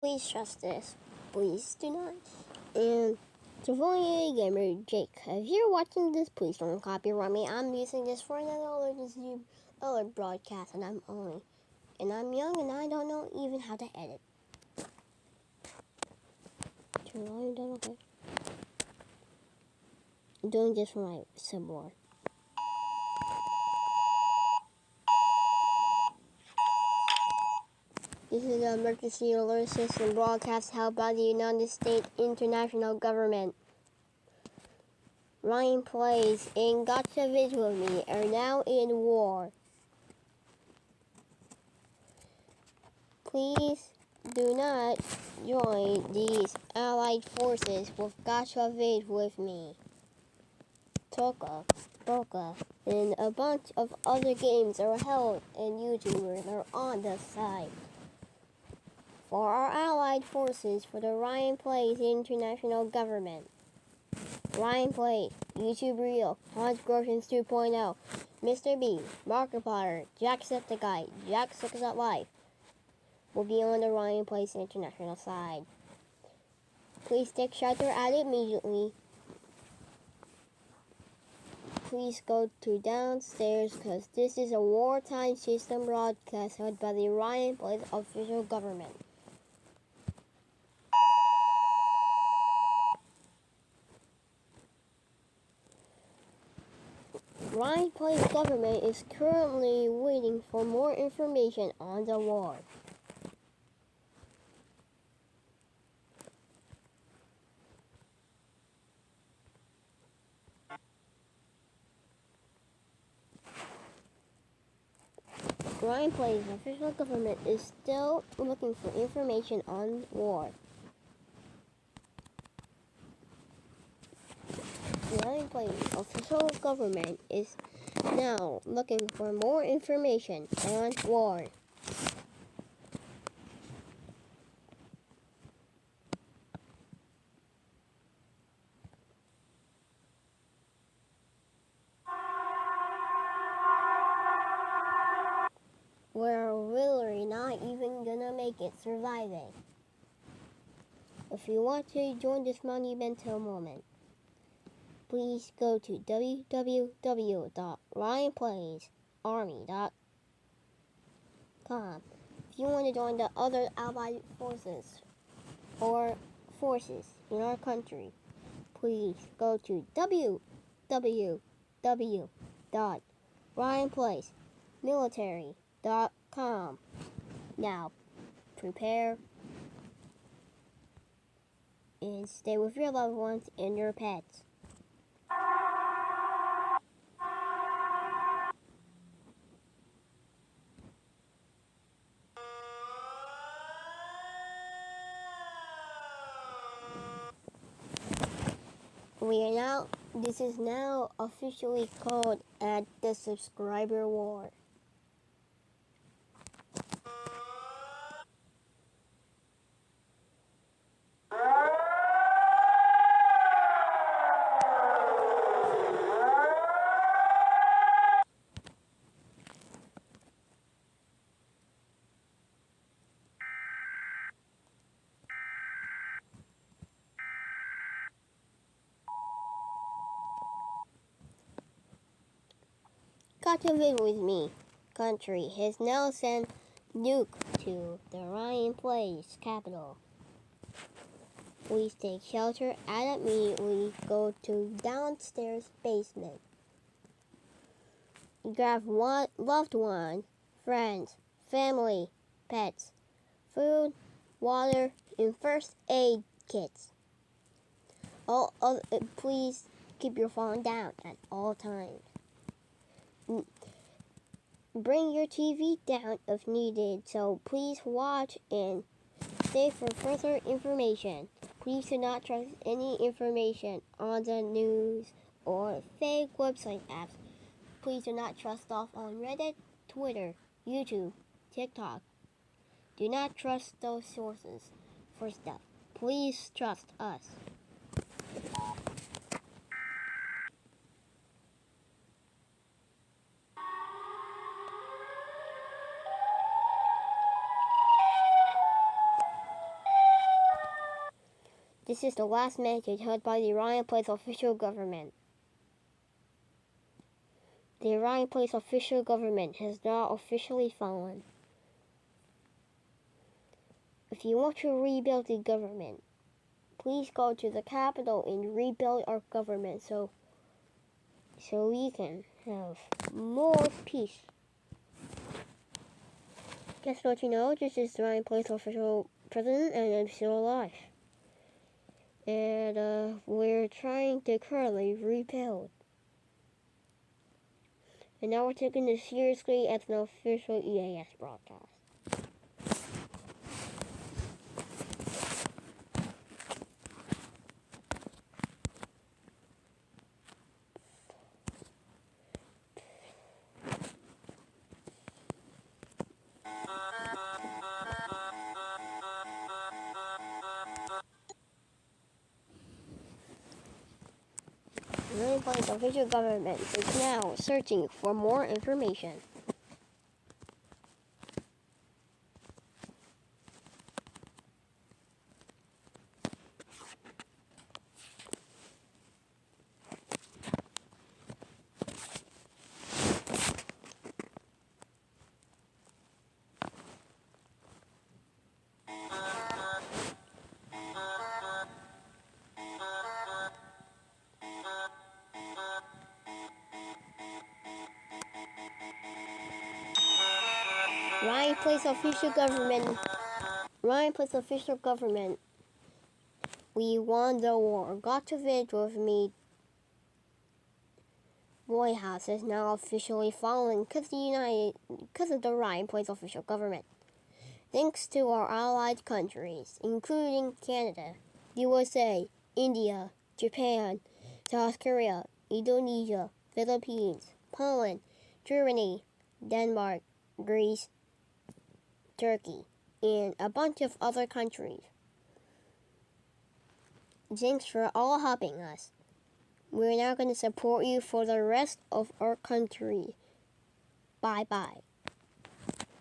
Please trust this. Please do not. And Civilian Gamer Jake, if you're watching this, please don't copyright me. I'm using this for another YouTube broadcast, and I'm young and I don't know even how to edit. Turn volume down, okay. I'm doing this for my subboard. This is an emergency alert system broadcast held by the United States international government. Ryan Plays and Gotcha Vids with me are now in war. Please do not join these allied forces with Gotcha Vids with me. Toka, Boka, and a bunch of other games are held and YouTubers are on the side. For our allied forces for the Ryan Plays international government. Ryan Plays, YouTube Reel, Hans Groshans 2.0, Mr. B, Markiplier, Jacksepticeye, Jack Sucks at Life will be on the Ryan Plays international side. Please take shelter at it immediately. Please go to downstairs because this is a wartime system broadcast held by the Ryan Plays official government. Ryan Plays government is currently waiting for more information on the war. Ryan Plays official government is still looking for information on war. Ryan Plays official government is now looking for more information on war. We're really not even gonna make it surviving. If you want to join this monumental moment, please go to www.ryanplaysarmy.com. If you want to join the other allied forces or forces in our country, please go to www.ryanplaysmilitary.com. Now, prepare and stay with your loved ones and your pets. This is now officially called at the subscriber war. Gotcha Vid with me. Country has now sent Nuke to the Ryan Plays capital. Please take shelter and immediately go to downstairs basement. Grab one loved one, friends, family, pets, food, water, and first aid kits. Please keep your phone down at all times. Bring your TV down if needed, so please watch and stay for further information. Please do not trust any information on the news or fake website apps. Please do not trust stuff on Reddit, Twitter, YouTube, TikTok. Do not trust those sources for stuff. Please trust us. This is the last message held by the Orion Place official government. The Orion Place official government has now officially fallen. If you want to rebuild the government, please go to the capital and rebuild our government so we can have more peace. Just to let you know, this is the Orion Place official president and I'm still alive. And we're trying to currently rebuild. And now we're taking this seriously as an official EAS broadcast. The official government is now searching for more information. Orion Place official government. We won the war. Got to visit with me. White House is now officially falling because of the Orion Place official government. Thanks to our allied countries, including Canada, USA, India, Japan, South Korea, Indonesia, Philippines, Poland, Germany, Denmark, Greece, Turkey, and a bunch of other countries. Thanks for all helping us. We're now going to support you for the rest of our country. Bye-bye.